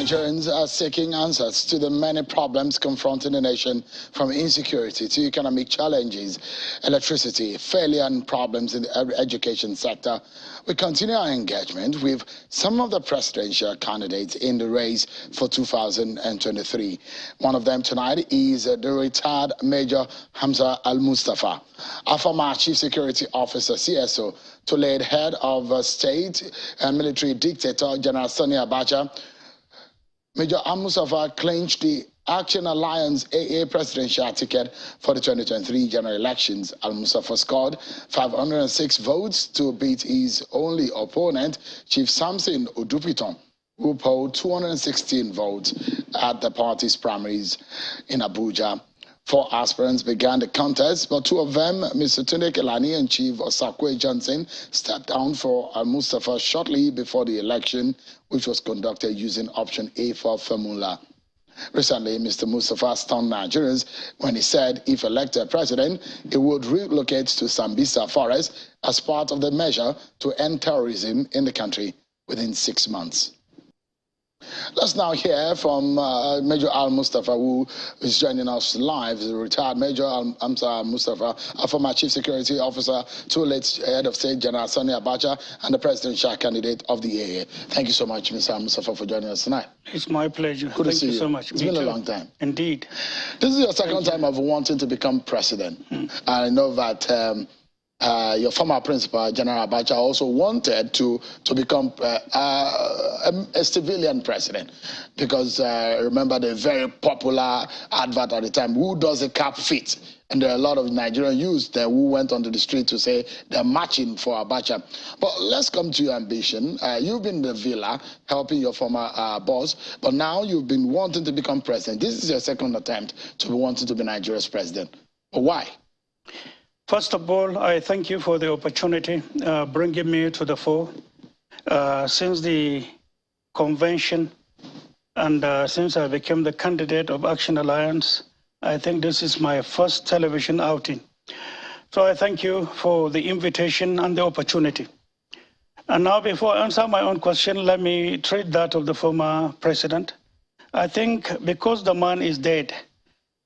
Nigerians are seeking answers to the many problems confronting the nation, from insecurity to economic challenges, electricity, failure and problems in the education sector. We continue our engagement with some of the presidential candidates in the race for 2023. One of them tonight is the retired Major Hamza Almustapha, a former Chief Security Officer, CSO, to lead head of state and military dictator General Sani Abatcha. Major Almustapha clinched the Action Alliance AA presidential ticket for the 2023 general elections. Almustapha scored 506 votes to beat his only opponent, Chief Samson Odupiton, who polled 216 votes at the party's primaries in Abuja. 4 aspirants began the contest, but 2 of them, Mr. Tunde Kelani and Chief Osakwe Johnson, stepped down for Almustapha shortly before the election, which was conducted using option A for formula. Recently, Mr. Mustafa stunned Nigerians when he said if elected president, he would relocate to Sambisa Forest as part of the measure to end terrorism in the country within 6 months. Let's now hear from Major Almustapha, who is joining us live. The retired Major Hamza Almustapha, a former Chief Security Officer to late Head of State General Sani Abatcha, and the presidential candidate of the AA. Thank you so much, Mr. Almustapha, for joining us tonight. It's my pleasure. Good to see you so much. It's been a long time. Indeed. This is your second time of wanting to become president. I know that your former principal, General Abatcha, also wanted to become a civilian president, because remember the very popular advert at the time, who does a cap fit? And there are a lot of Nigerian youths there who went onto the street to say they're marching for Abatcha. But let's come to your ambition. You've been in the villa helping your former boss, but now you've been wanting to become president. This is your second attempt to be wanting to be Nigeria's president. But why? First of all, I thank you for the opportunity bringing me to the fore. Since the convention and since I became the candidate of Action Alliance, I think this is my first television outing. So I thank you for the invitation and the opportunity. And now, before I answer my own question, let me treat that of the former president. I think because the man is dead,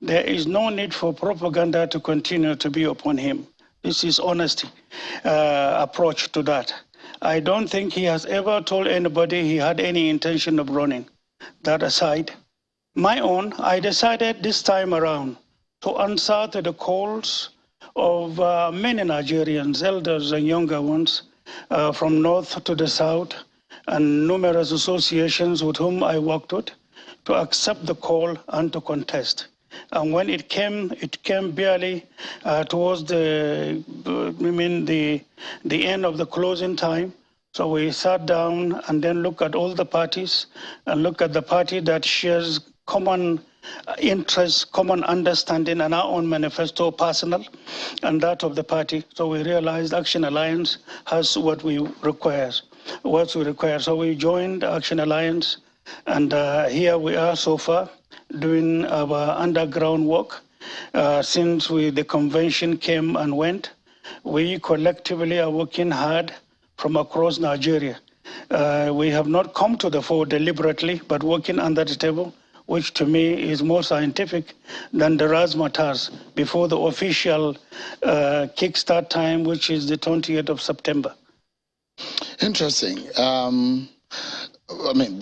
there is no need for propaganda to continue to be upon him. This is honesty approach to that. I don't think he has ever told anybody he had any intention of running. That aside, I decided this time around to answer to the calls of many Nigerians, elders and younger ones, from north to the south, and numerous associations with whom I worked with, to accept the call and to contest. And when it came barely towards the end of the closing time. So we sat down and then looked at all the parties and looked at the party that shares common interests, common understanding, and our own manifesto, personal, and that of the party. So we realized Action Alliance has what we require. So we joined Action Alliance, and here we are so far, doing our underground work. Since the convention came and went, we collectively are working hard from across Nigeria. We have not come to the fore deliberately, but working under the table, which to me is more scientific than the razzmatazz before the official kickstart time, which is the 20th of September. Interesting. I mean,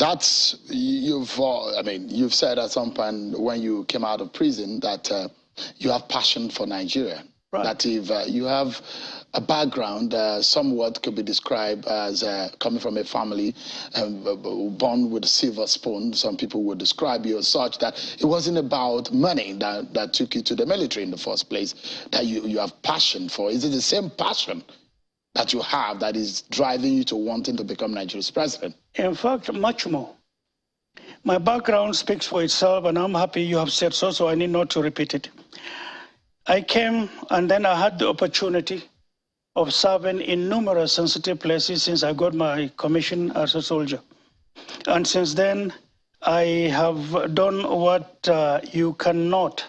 you've said at some point when you came out of prison that you have passion for Nigeria. Right. That if you have a background somewhat could be described as coming from a family born with a silver spoon, some people would describe you as such, that it wasn't about money that took you to the military in the first place, that you have passion for. Is it the same passion that you have that is driving you to wanting to become Nigeria's president? In fact, much more. My background speaks for itself, and I'm happy you have said so I need not to repeat it. I came, and then I had the opportunity of serving in numerous sensitive places since I got my commission as a soldier. And since then, I have done what you cannot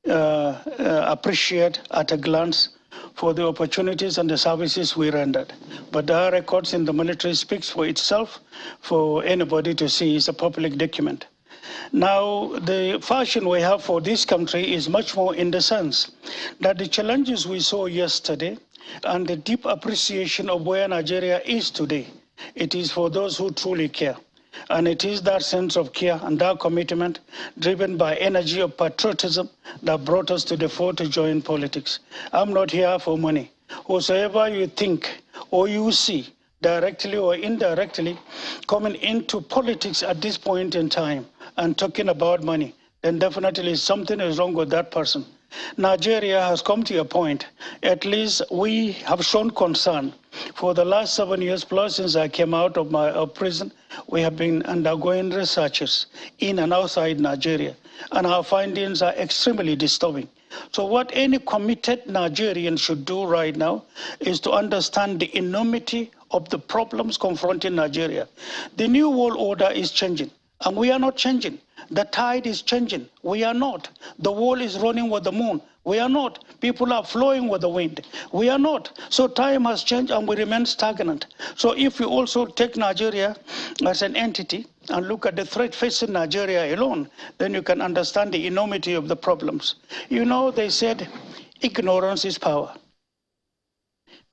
appreciate at a glance, for the opportunities and the services we rendered. But our records in the military speaks for itself for anybody to see. It's a public document. Now, the fashion we have for this country is much more in the sense that the challenges we saw yesterday and the deep appreciation of where Nigeria is today, it is for those who truly care. And it is that sense of care and that commitment driven by energy of patriotism that brought us to the fore to join politics. I'm not here for money. Whosoever you think or you see directly or indirectly coming into politics at this point in time and talking about money, then definitely something is wrong with that person. Nigeria has come to a point, at least we have shown concern. For the last 7 years plus since I came out of prison, we have been undergoing researches in and outside Nigeria, and our findings are extremely disturbing. So what any committed Nigerian should do right now is to understand the enormity of the problems confronting Nigeria. The new world order is changing, and we are not changing. The tide is changing. We are not. The world is running with the moon. We are not. People are flowing with the wind. We are not. So time has changed and we remain stagnant. So if we also take Nigeria as an entity and look at the threat facing Nigeria alone, then you can understand the enormity of the problems. You know, they said ignorance is power.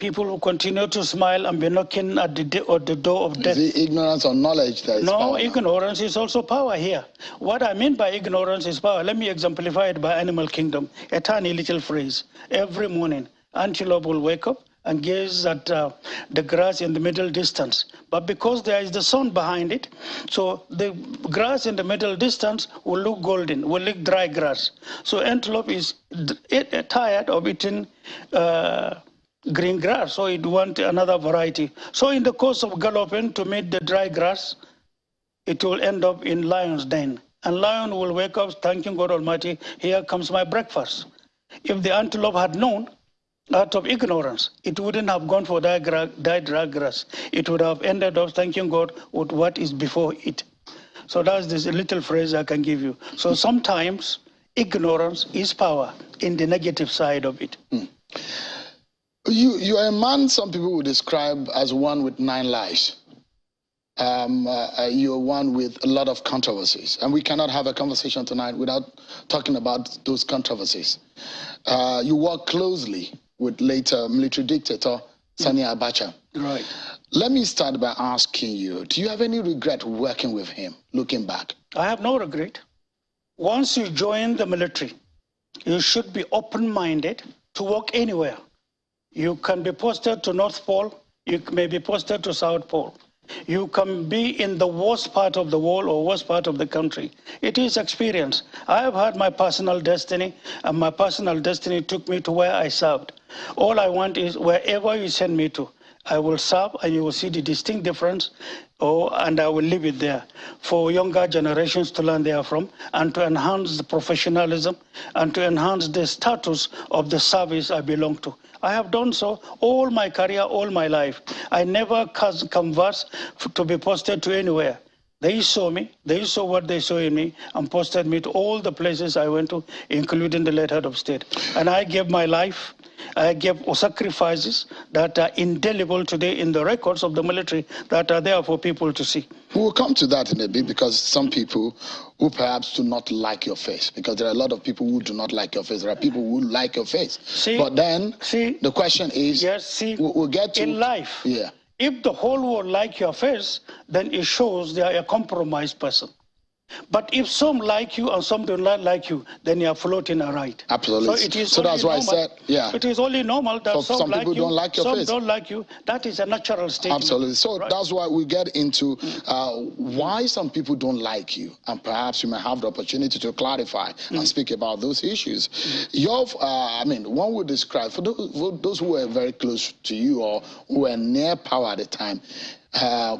People who continue to smile and be knocking at the door of death. Is it ignorance or knowledge that is power? No, ignorance is also power here. What I mean by ignorance is power. Let me exemplify it by animal kingdom. A tiny little phrase. Every morning, antelope will wake up and gaze at the grass in the middle distance. But because there is the sun behind it, so the grass in the middle distance will look golden, will look dry grass. So antelope is tired of eating green grass, so it wants another variety. So in the course of galloping to meet the dry grass, it will end up in lion's den. And lion will wake up thanking God Almighty, here comes my breakfast. If the antelope had known, out of ignorance, it wouldn't have gone for that dry grass. It would have ended up thanking God with what is before it. So that's this little phrase I can give you. So sometimes ignorance is power in the negative side of it. You are a man some people would describe as one with 9 lives. You're one with a lot of controversies. And we cannot have a conversation tonight without talking about those controversies. You work closely with later military dictator Sani Abatcha. Right. Let me start by asking you, do you have any regret working with him, looking back? I have no regret. Once you join the military, you should be open-minded to work anywhere. You can be posted to North Pole, you may be posted to South Pole. You can be in the worst part of the world or worst part of the country. It is experience. I have had my personal destiny, and my personal destiny took me to where I served. All I want is wherever you send me to, I will serve and you will see the distinct difference, and I will leave it there for younger generations to learn therefrom and to enhance the professionalism and to enhance the status of the service I belong to. I have done so all my career, all my life. I never converse to be posted to anywhere. They saw me, they saw what they saw in me, and posted me to all the places I went to, including the late head of state. And I gave my life, I gave sacrifices that are indelible today in the records of the military that are there for people to see. We will come to that in a bit, because some people who perhaps do not like your face, because there are a lot of people who do not like your face. There are people who like your face. But then the question is, yes, we'll get to in life. Yeah. If the whole world like your face, then it shows they are a compromised person. But if some like you and some do not like you, then you are floating right. Absolutely. So, it is so that's why I said, yeah. It is only normal that some like people you, don't like your face. Some don't like you. That is a natural state. Absolutely. So right? That's why we get into why some people don't like you, and perhaps you may have the opportunity to clarify and speak about those issues. I mean, one would describe, for those who were very close to you or who were near power at the time,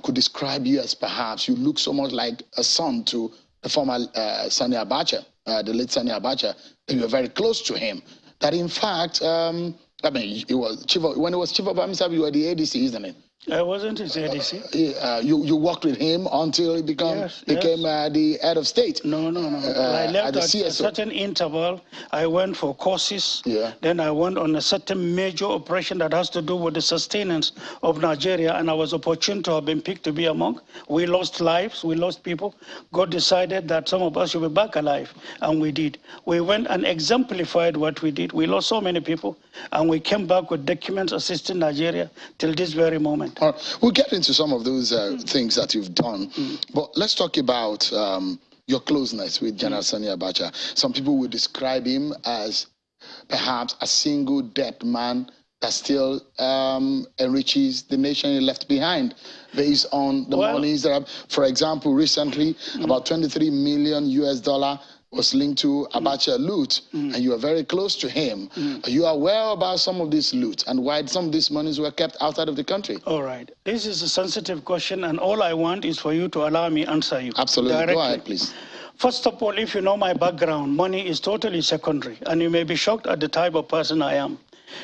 could describe you as perhaps you look so much like a son to the former Sani Abatcha, the late Sani Abatcha. You were very close to him. That in fact, I mean, when he was chief of army staff, you were the ADC, isn't it? I wasn't his ADC. You worked with him until he became the head of state. No. I left at at a certain interval. I went for courses. Yeah. Then I went on a certain major operation that has to do with the sustenance of Nigeria, and I was opportune to have been picked to be among. We lost lives, we lost people. God decided that some of us should be back alive, and we did. We went and exemplified what we did. We lost so many people, and we came back with documents assisting Nigeria till this very moment. We'll get into some of those things that you've done, but let's talk about your closeness with General Sani Abatcha. Some people would describe him as perhaps a single dead man that still enriches the nation he left behind based on the monies that have, for example, recently about 23 million US dollar was linked to Abatcha loot, and you are very close to him. Are you aware about some of this loot and why some of these monies were kept outside of the country? All right. This is a sensitive question, and all I want is for you to allow me answer you. Absolutely. Directly. Go ahead, please. First of all, if you know my background, money is totally secondary, and you may be shocked at the type of person I am.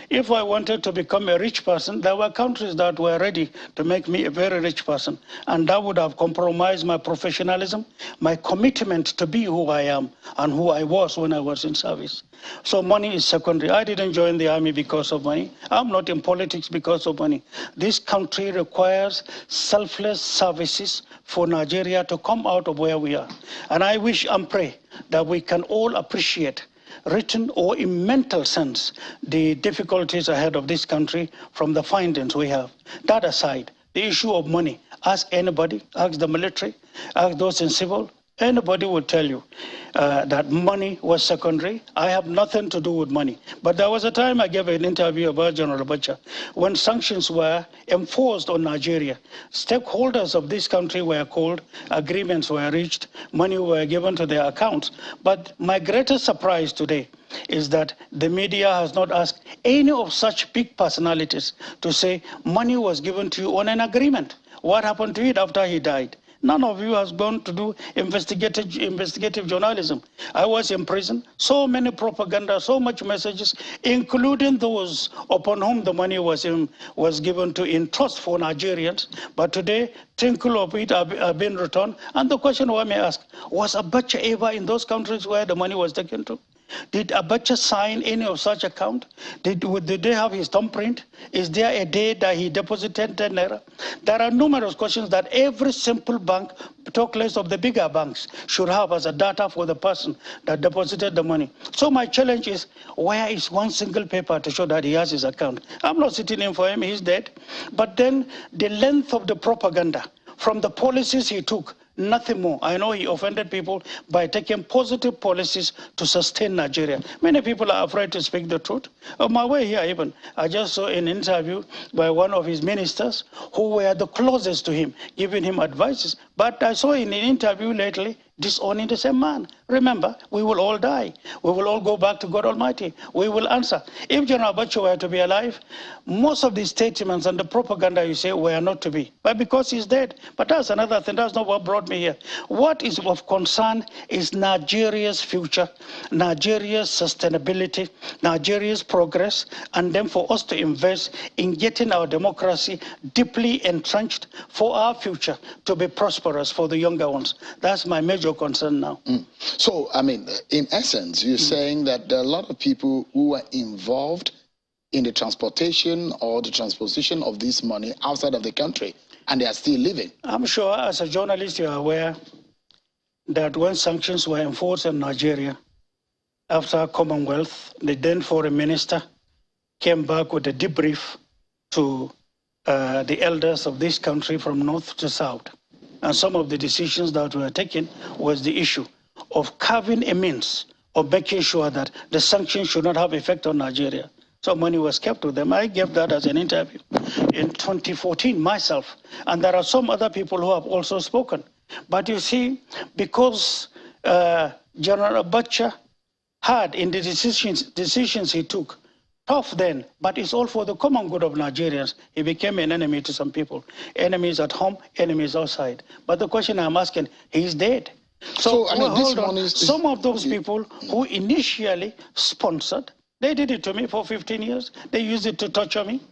If I wanted to become a rich person, there were countries that were ready to make me a very rich person, and that would have compromised my professionalism, my commitment to be who I am and who I was when I was in service. So money is secondary. I didn't join the army because of money. I'm not in politics because of money. This country requires selfless services for Nigeria to come out of where we are. And I wish and pray that we can all appreciate, written or in mental sense, the difficulties ahead of this country from the findings we have. That aside, the issue of money, ask anybody, ask the military, ask those in civil, anybody will tell you that money was secondary. I have nothing to do with money. But there was a time I gave an interview about General Abatcha when sanctions were enforced on Nigeria. Stakeholders of this country were called, agreements were reached, money were given to their accounts. But my greatest surprise today is that the media has not asked any of such big personalities to say money was given to you on an agreement. What happened to it after he died? None of you has gone to do investigative journalism. I was in prison, so many propaganda, so much messages, including those upon whom the money was given to in trust for Nigerians. But today, tinkle of it have been returned. And the question one may ask, was Abatcha ever in those countries where the money was taken to? Did Abatcha sign any of such account? Did they have his thumbprint? Is there a day that he deposited 10 naira? There are numerous questions that every simple bank, talk less of the bigger banks, should have as a data for the person that deposited the money. So my challenge is, where is one single paper to show that he has his account? I'm not sitting in for him, he's dead. But then the length of the propaganda from the policies he took, nothing more. I know he offended people by taking positive policies to sustain Nigeria. Many people are afraid to speak the truth. On my way here even, I just saw an interview by one of his ministers who were the closest to him, giving him advices. But I saw in an interview lately, disowning the same man. Remember, we will all die. We will all go back to God Almighty. We will answer. If General Abatcha were to be alive, most of the statements and the propaganda you say were not to be. But because he's dead. But that's another thing. That's not what brought me here. What is of concern is Nigeria's future, Nigeria's sustainability, Nigeria's progress, and then for us to invest in getting our democracy deeply entrenched for our future to be prosperous for the younger ones. That's my major concern now. So, I mean, in essence, you're saying that there are a lot of people who were involved in the transportation or the transposition of this money outside of the country, and they are still living. I'm sure as a journalist you are aware that when sanctions were enforced in Nigeria, after Commonwealth, the then foreign minister came back with a debrief to the elders of this country from north to south. And some of the decisions that were taken was the issue of carving a means of making sure that the sanctions should not have effect on Nigeria. So money was kept with them. I gave that as an interview in 2014 myself. And there are some other people who have also spoken. But you see, because General Abatcha had in the decisions he took, tough then, but it's all for the common good of Nigerians. He became an enemy to some people. Enemies at home, enemies outside. But the question I'm asking, he's dead. So I mean, this one is some of those people who initially sponsored, they did it to me for 15 years. They used it to torture me.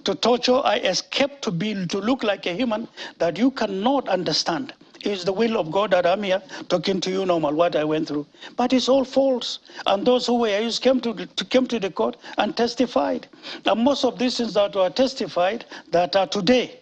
to torture. I escaped to look like a human that you cannot understand. It's the will of God that I'm here talking to you normal, what I went through. But it's all false. And those who were used came to the court and testified. And most of these things that were testified that are today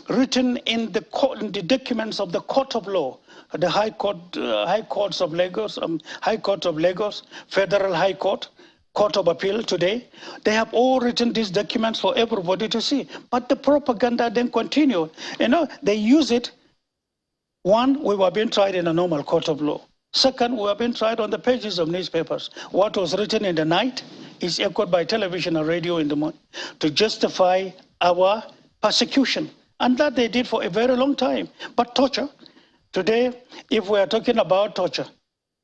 written in the documents of the court of law, the High Courts of Lagos, High Court of Lagos, Federal High Court, Court of Appeal today, they have all written these documents for everybody to see. But the propaganda then continued. You know, they use it. One, we were being tried in a normal court of law. Second, we were being tried on the pages of newspapers. What was written in the night is echoed by television and radio in the morning to justify our persecution. And that they did for a very long time. But torture, today, if we are talking about torture,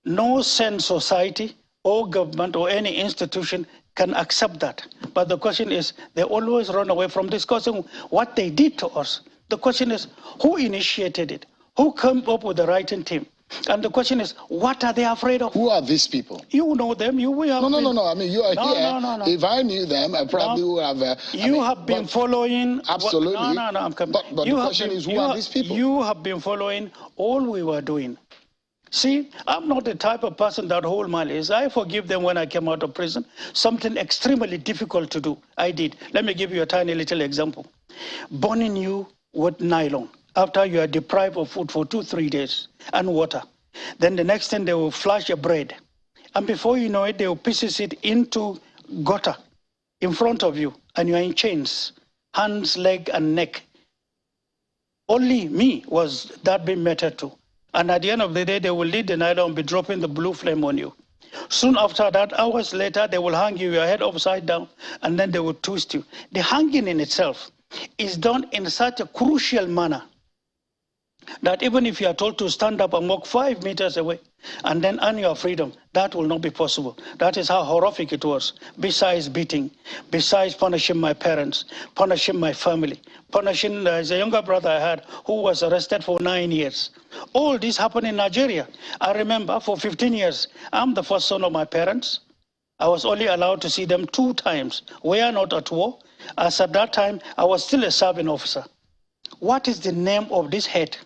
no sane society or government or any institution can accept that. But the question is, they always run away from discussing what they did to us. The question is, who initiated it? Who came up with the writing team? And the question is, what are they afraid of? Who are these people? You know them. We have no. I mean, you are here. No. If I knew them, I probably would have. You have been following. Absolutely. No, I'm coming. But the question is, who are these people? You have been following all we were doing. See, I'm not the type of person that hold malice. I forgive them when I came out of prison. Something extremely difficult to do, I did. Let me give you a tiny little example. Burning you with nylon after you are deprived of food for 2-3 days and water. Then the next thing, they will flash your bread. And before you know it, they will pieces it into gutter in front of you, and you are in chains, hands, leg, and neck. Only me was that being meted to. And at the end of the day, they will lead the nylon and be dropping the blue flame on you. Soon after that, hours later, they will hang you, your head upside down, and then they will twist you. The hanging in itself is done in such a crucial manner that even if you are told to stand up and walk 5 meters away and then earn your freedom, that will not be possible. That is how horrific it was. Besides beating, besides punishing my parents, punishing my family, punishing, there's a younger brother I had who was arrested for 9 years. All this happened in Nigeria. I remember for 15 years, I'm the first son of my parents. I was only allowed to see them 2 times. We are not at war. As at that time, I was still a serving officer. What is the name of this hate?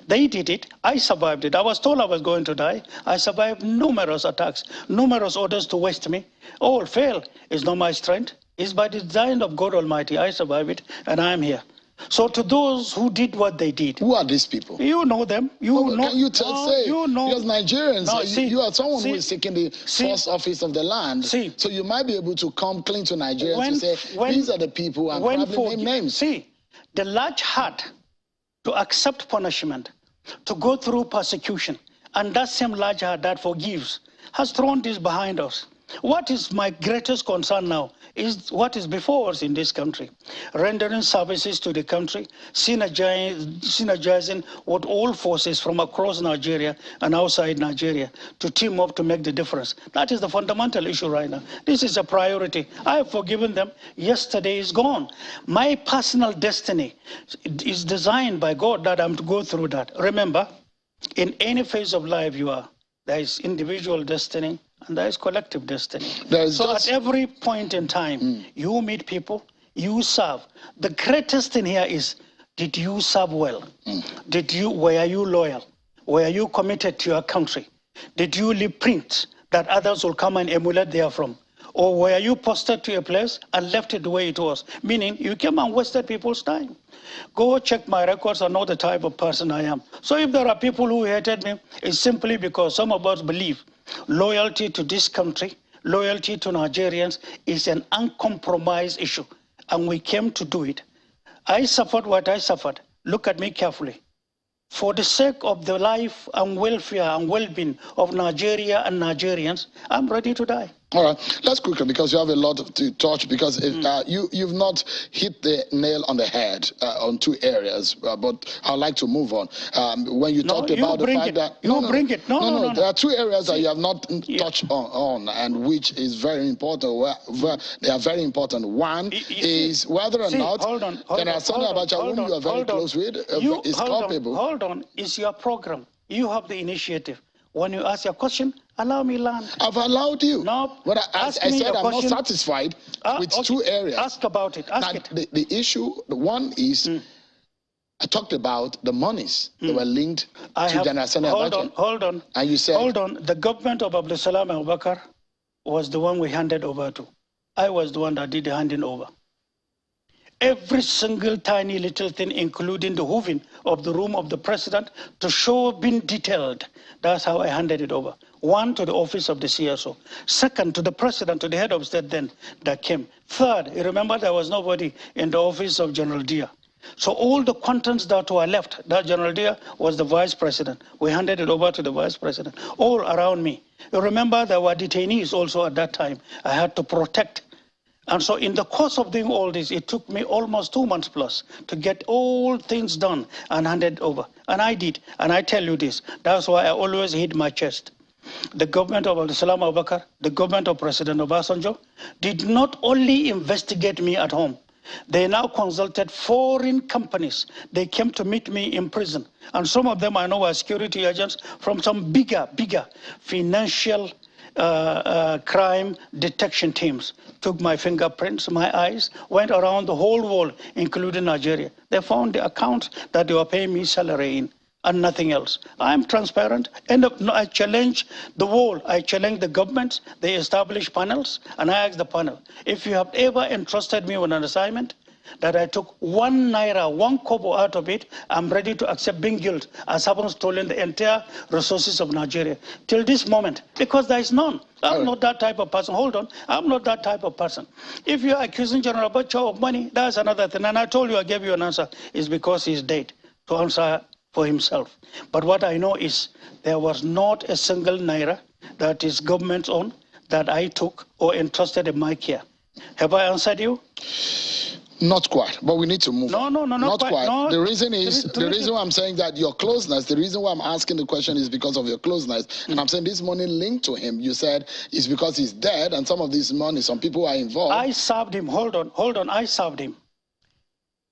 They did it. I survived it. I was told I was going to die. I survived numerous attacks, numerous orders to waste me. All failed. It's not my strength. It's by the design of God Almighty. I survived it, and I am here. So to those who did what they did. Who are these people? You know them. You know. Can you say? You know. Because Nigerians, you are someone who is seeking the first office of the land. So you might be able to come clean to Nigeria to say, these are the people and probably name names. See, the large heart to accept punishment, to go through persecution, and that same large heart that forgives has thrown this behind us. What is my greatest concern now is what is before us in this country. Rendering services to the country, synergizing with all forces from across Nigeria and outside Nigeria to team up to make the difference. That is the fundamental issue right now. This is a priority. I have forgiven them. Yesterday is gone. My personal destiny is designed by God that I'm to go through that. Remember, in any phase of life you are, there is individual destiny, and there is collective destiny. So at every point in time, you meet people, you serve. The greatest thing here is, did you serve well? Were you loyal? Were you committed to your country? Did you leave prints that others will come and emulate therefrom? Or were you posted to a place and left it the way it was? Meaning you came and wasted people's time. Go check my records and know the type of person I am. So if there are people who hated me, it's simply because some of us believe loyalty to this country, loyalty to Nigerians is an uncompromised issue. And we came to do it. I suffered what I suffered. Look at me carefully. For the sake of the life and welfare and well-being of Nigeria and Nigerians, I'm ready to die. All right, let's quickly, because you have a lot to touch, because you've not hit the nail on the head on 2 areas, but I'd like to move on. When you talked about the fact that... No, there are 2 areas that you have not touched on, and which is very important. They are very important. One is whether or not Sani Abatcha, whom you are very close with, is culpable. Hold on, it's your program. You have the initiative. When you ask your question, allow me land. I've allowed you. No. But I said I'm not satisfied with okay. 2 areas. Ask about it. Ask it. The issue, the one is, I talked about the monies that were linked to General Sani Abatcha. Hold on. And you said... Hold on. The government of Abdulsalam Abubakar was the one we handed over to. I was the one that did the handing over. Every single tiny little thing, including the hooving of the room of the president, to show being detailed. That's how I handed it over. 1, to the office of the CSO. 2nd, to the president, to the head of state then that came. 3rd, you remember there was nobody in the office of General Dia. So all the contents that were left, that General Dia was the vice president. We handed it over to the vice president, all around me. You remember there were detainees also at that time. I had to protect. And so in the course of doing all this, it took me almost 2 months plus to get all things done and handed over. And I did. And I tell you this, that's why I always hit my chest. The government of Abdulsalam Abubakar, the government of President Obasanjo, did not only investigate me at home. They now consulted foreign companies. They came to meet me in prison. And some of them I know are security agents from some bigger financial crime detection teams. Took my fingerprints, my eyes, went around the whole world, including Nigeria. They found the accounts that they were paying me salary in and nothing else. I'm transparent. And I challenge the world. I challenge the governments. They establish panels, and I ask the panel, if you have ever entrusted me with an assignment that I took 1 naira, 1 kobo out of it, I'm ready to accept being guilty as having stolen the entire resources of Nigeria. Till this moment, because there is none. I'm not that type of person. Hold on. I'm not that type of person. If you're accusing General Abatcha of money, that's another thing. And I told you, I gave you an answer. It's because he's dead to answer for himself. But what I know is there was not a single naira that is government's own that I took or entrusted in my care. Have I answered you? Not quite, but we need to move. No, not quite. No, the reason is, the reason why I'm saying that your closeness, the reason why I'm asking the question is because of your closeness. And I'm saying this money linked to him, you said, is because he's dead, and some of this money, some people are involved. I served him. Hold on. I served him.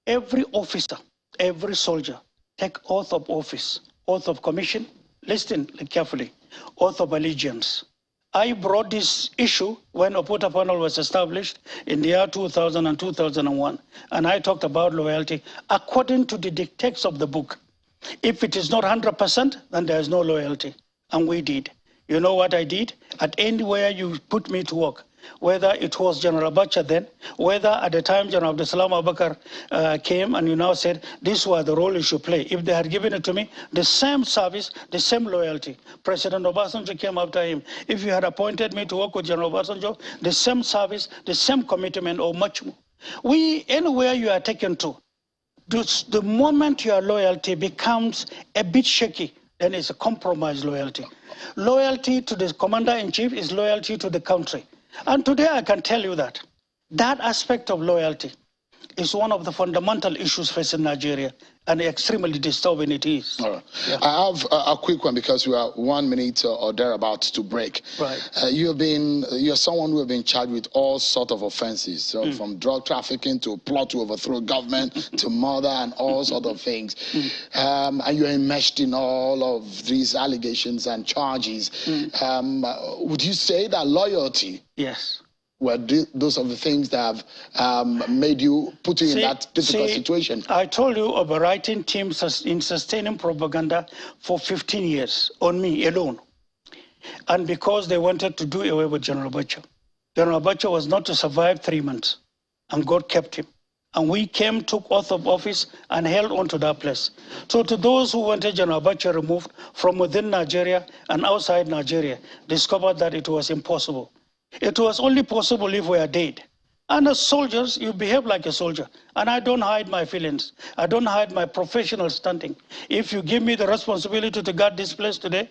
Every officer, every soldier, take oath of office, oath of commission, listen carefully, oath of allegiance. I brought this issue when Oputa panel was established in the year 2000 and 2001, and I talked about loyalty according to the dictates of the book. If it is not 100%, then there is no loyalty, and we did. You know what I did? At anywhere you put me to work, whether it was General Abatcha then, whether at the time General Abdulsalam Abubakar came and you now said, this was the role you should play. If they had given it to me, the same service, the same loyalty. President Obasanjo came after him. If you had appointed me to work with General Obasanjo, the same service, the same commitment or much more. Anywhere you are taken to, the moment your loyalty becomes a bit shaky, then it's a compromised loyalty. Loyalty to the commander-in-chief is loyalty to the country. And today I can tell you that aspect of loyalty is one of the fundamental issues facing Nigeria, and extremely disturbing it is. All right. Yeah. I have a quick one because we are 1 minute or thereabouts to break. Right. You're someone who has been charged with all sorts of offenses, so from drug trafficking to plot to overthrow government to murder and all sorts of things. And you're enmeshed in all of these allegations and charges. Would you say that loyalty? Yes. Were those are the things that have made you, put you in that difficult situation? I told you of a writing team in sustaining propaganda for 15 years on me alone. And because they wanted to do away with General Abatcha. General Abatcha was not to survive 3 months, and God kept him. And we came, took oath of office, and held on to that place. So to those who wanted General Abatcha removed from within Nigeria and outside Nigeria, discovered that it was impossible. It was only possible if we are dead. And as soldiers, you behave like a soldier. And I don't hide my feelings. I don't hide my professional standing. If you give me the responsibility to guard this place today,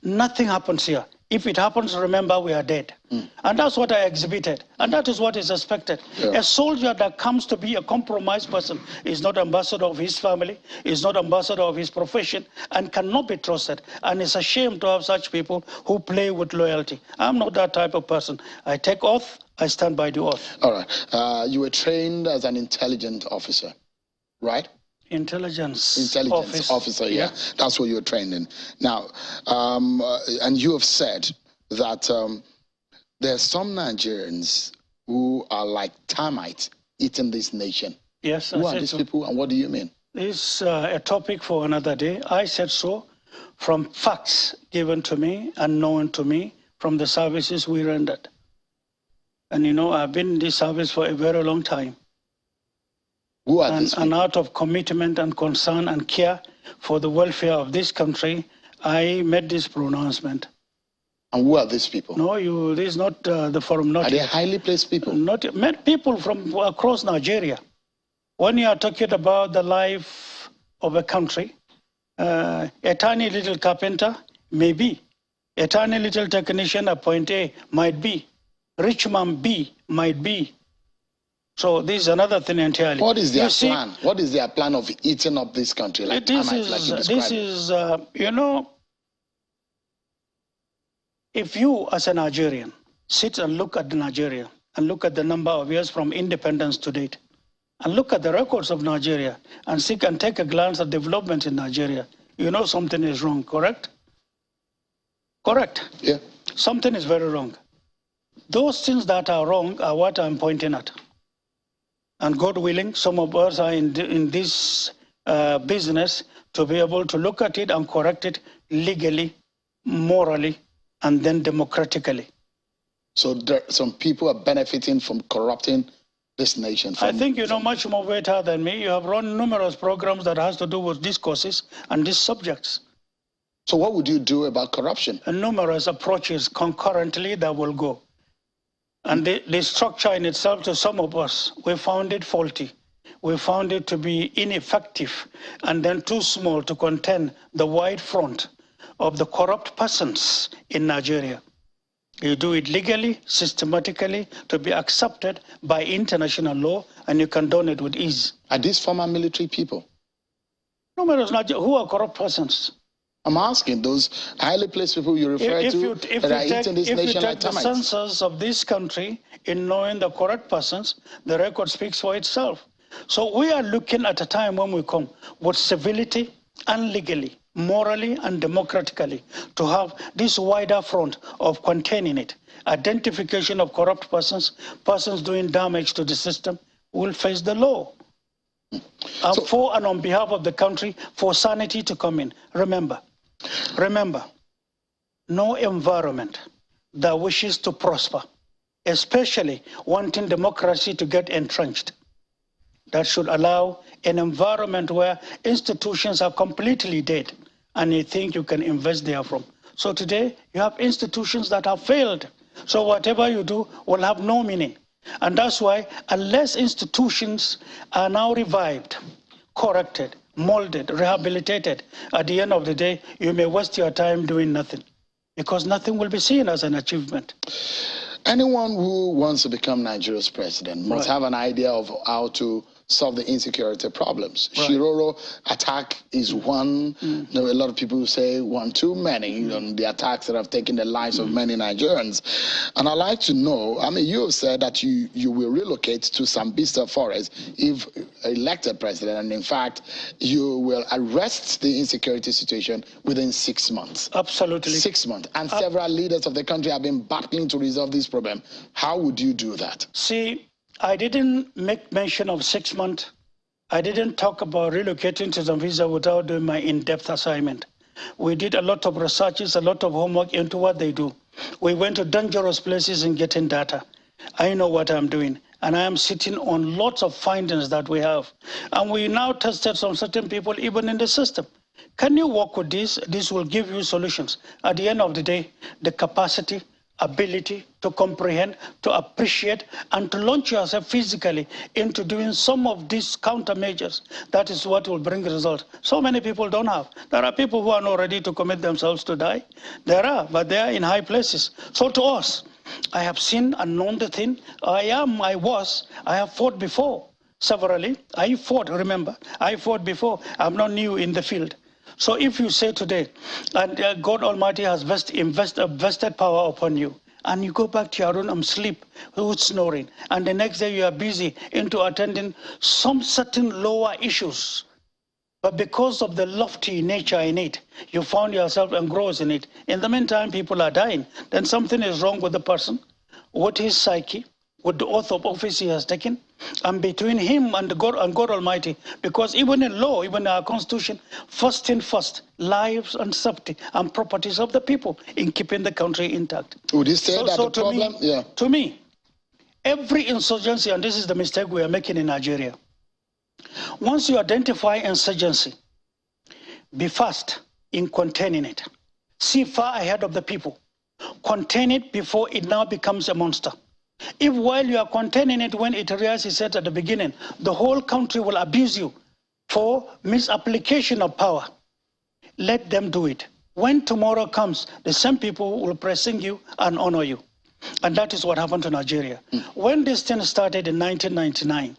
nothing happens here. If it happens, remember we are dead. And that's what I exhibited. And that is what is expected. Yeah. A soldier that comes to be a compromised person is not ambassador of his family, is not ambassador of his profession, and cannot be trusted. And it's a shame to have such people who play with loyalty. I'm not that type of person. I take oath, I stand by the oath. All right. You were trained as an intelligence officer, right? Intelligence officer, yeah. That's what you're trained in. Now, and you have said that there are some Nigerians who are like termites eating this nation. Yes, who are these people, and what do you mean? This is a topic for another day. I said so from facts given to me and known to me from the services we rendered. And you know, I've been in this service for a very long time. Who are these people? And out of commitment and concern and care for the welfare of this country, I made this pronouncement. And who are these people? No, this is not the forum. Not are they highly placed people? Not met people from across Nigeria. When you are talking about the life of a country, a tiny little carpenter may be, a tiny little technician appointee might be, rich man B might be. So this is another thing entirely. What is their plan? What is their plan of eating up this country? Like this is you know, if you as a Nigerian sit and look at Nigeria and look at the number of years from independence to date, and look at the records of Nigeria and seek and take a glance at development in Nigeria, you know something is wrong, correct? Correct? Yeah. Something is very wrong. Those things that are wrong are what I'm pointing at. And God willing, some of us are in this business to be able to look at it and correct it legally, morally, and then democratically. So some people are benefiting from corrupting this nation. I think you know much more better than me. You have run numerous programs that has to do with these causes and these subjects. So what would you do about corruption? And numerous approaches concurrently that will go. And the structure in itself, to some of us, we found it faulty. We found it to be ineffective and then too small to contain the wide front of the corrupt persons in Nigeria. You do it legally, systematically, to be accepted by international law, and you condone it with ease. Are these former military people? Numerous who are corrupt persons. I'm asking those highly placed people you refer to that are eating this nation like termites. If you take the census of this country in knowing the correct persons, the record speaks for itself. So we are looking at a time when we come with civility and legally, morally and democratically, to have this wider front of containing it. Identification of corrupt persons, persons doing damage to the system, will face the law. For and on behalf of the country, for sanity to come in. Remember, no environment that wishes to prosper, especially wanting democracy to get entrenched, that should allow an environment where institutions are completely dead and you think you can invest there from. So today, you have institutions that have failed. So whatever you do will have no meaning. And that's why, unless institutions are now revived, corrected, molded, rehabilitated, at the end of the day, you may waste your time doing nothing, because nothing will be seen as an achievement. Anyone who wants to become Nigeria's president must have an idea of how to solve the insecurity problems. Shiroro attack is one. A lot of people say one too many on the attacks that have taken the lives of many Nigerians. And I'd like to know, I mean, you have said that you will relocate to Sambisa Forest if elected president, and in fact, you will arrest the insecurity situation within 6 months. Absolutely. 6 months. And several leaders of the country have been battling to resolve this problem. How would you do that? See, I didn't make mention of 6 months. I didn't talk about relocating to Zambia without doing my in-depth assignment. We did a lot of researches, a lot of homework into what they do. We went to dangerous places and getting data. I know what I'm doing, and I am sitting on lots of findings that we have. And we now tested some certain people even in the system. Can you work with this? This will give you solutions. At the end of the day, the capacity, ability to comprehend, to appreciate, and to launch yourself physically into doing some of these countermeasures. That is what will bring results. So many people don't have. There are people who are not ready to commit themselves to die. There are, but they are in high places. So to us, I have seen and known the thing. I have fought before, severally. I fought, remember, I fought before. I'm not new in the field. So if you say today, and God Almighty has vested power upon you, and you go back to your room and sleep with snoring, and the next day you are busy into attending some certain lower issues But because of the lofty nature in it, you found yourself engrossed in it. In the meantime, people are dying. Then something is wrong with the person, with his psyche, with the oath of office he has taken, and between him and God Almighty. Because even in law, even in our constitution, first thing first, lives and safety and properties of the people in keeping the country intact. Would you say that the problem? To me, every insurgency, and this is the mistake we are making in Nigeria, once you identify insurgency, be fast in containing it. See far ahead of the people. Contain it before it now becomes a monster. If while you are containing it, when it realizes it at the beginning, the whole country will abuse you for misapplication of power, let them do it. When tomorrow comes, the same people will praising you and honor you. And that is what happened to Nigeria. When this thing started in 1999,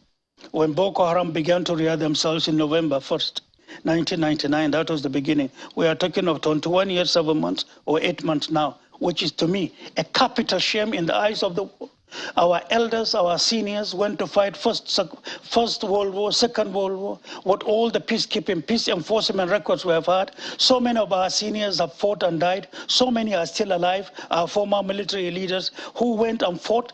when Boko Haram began to rear themselves in November 1st, 1999, that was the beginning. We are talking of 21 years, 7 months, or 8 months now, which is to me a capital shame in the eyes of the world. Our elders, our seniors went to fight First World War, Second World War, with all the peacekeeping, peace enforcement records we have had. So many of our seniors have fought and died. So many are still alive, our former military leaders who went and fought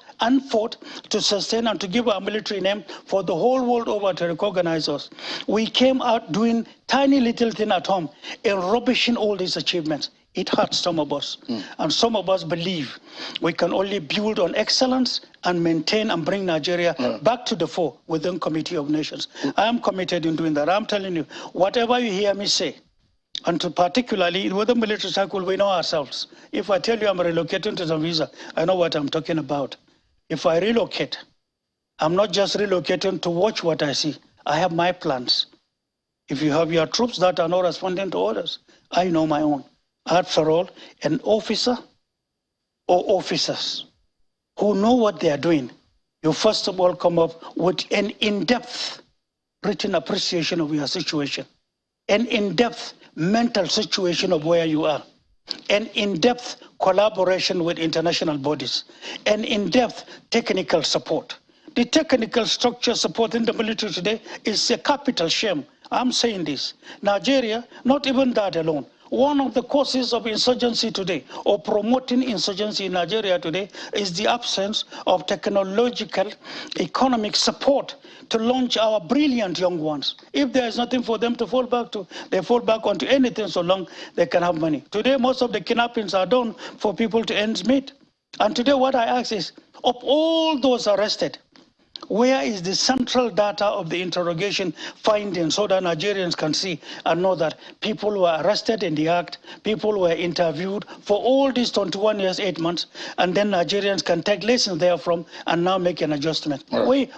to sustain and to give our military name for the whole world over to recognize us. We came out doing tiny little thing at home and rubbishing all these achievements. It hurts some of us. And some of us believe we can only build on excellence and maintain and bring Nigeria back to the fore within Committee of Nations. I am committed in doing that. I'm telling you, whatever you hear me say, and to particularly with the military circle, we know ourselves. If I tell you I'm relocating to Zambia, I know what I'm talking about. If I relocate, I'm not just relocating to watch what I see. I have my plans. If you have your troops that are not responding to orders, I know my own. After all, an officer or officers who know what they are doing, you first of all come up with an in-depth written appreciation of your situation, an in-depth mental situation of where you are, an in-depth collaboration with international bodies, an in-depth technical support. The technical structure supporting the military today is a capital shame. I'm saying this. Nigeria, not even that alone. One of the causes of insurgency today, or promoting insurgency in Nigeria today, is the absence of technological, economic support to launch our brilliant young ones. If there is nothing for them to fall back to, they fall back onto anything so long they can have money. Today, most of the kidnappings are done for people to earn meat. And today what I ask is, of all those arrested, where is the central data of the interrogation findings so that Nigerians can see and know that people were arrested in the act, people were interviewed for all these 21 years, 8 months, and then Nigerians can take lessons therefrom and now make an adjustment. Right.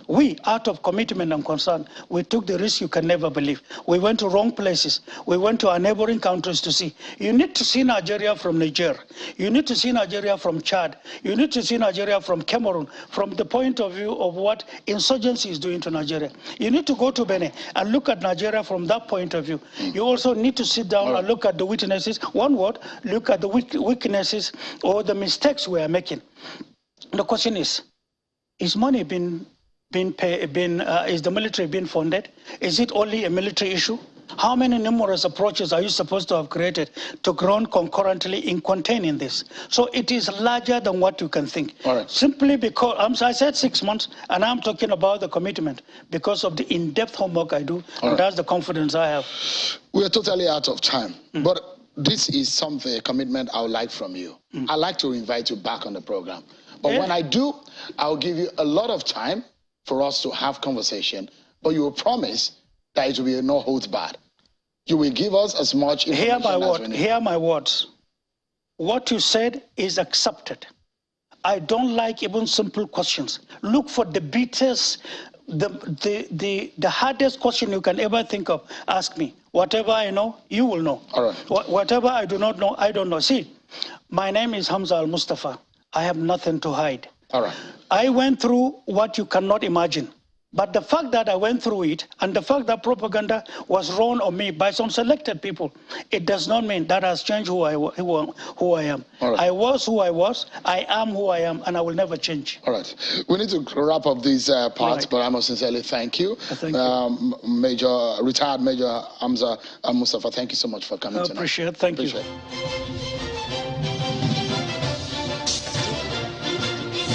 We, out of commitment and concern, we took the risk you can never believe. We went to wrong places. We went to our neighboring countries to see. You need to see Nigeria from Niger. You need to see Nigeria from Chad. You need to see Nigeria from Cameroon, from the point of view of what insurgency is doing to Nigeria. You need to go to Benin and look at Nigeria from that point of view. You also need to sit down and look at the witnesses. One word, look at the weaknesses or the mistakes we are making. The question is money is the military being funded? Is it only a military issue? How many numerous approaches are you supposed to have created to run concurrently in containing this? So it is larger than what you can think. Simply because, I said 6 months, and I'm talking about the commitment because of the in-depth homework I do, and that's the confidence I have. We're totally out of time, but this is something, a commitment I would like from you. I'd like to invite you back on the program. But when I do, I'll give you a lot of time for us to have conversation, but you will promise that it will be no holds barred. You will give us as much information as we need. Hear my words. What you said is accepted. I don't like even simple questions. Look for the biggest, the hardest question you can ever think of. Ask me. Whatever I know, you will know. All right. Whatever I do not know, I don't know. See, my name is Hamza Almustapha. I have nothing to hide. All right. I went through what you cannot imagine. But the fact that I went through it and the fact that propaganda was run on me by some selected people, it does not mean that has changed who I am. Right. I was who I was, I am who I am, and I will never change. All right. We need to wrap up these parts, right. But I must sincerely thank you. Thank you. Retired Major Hamza Almustapha, thank you so much for coming tonight. Appreciate it. Thank you.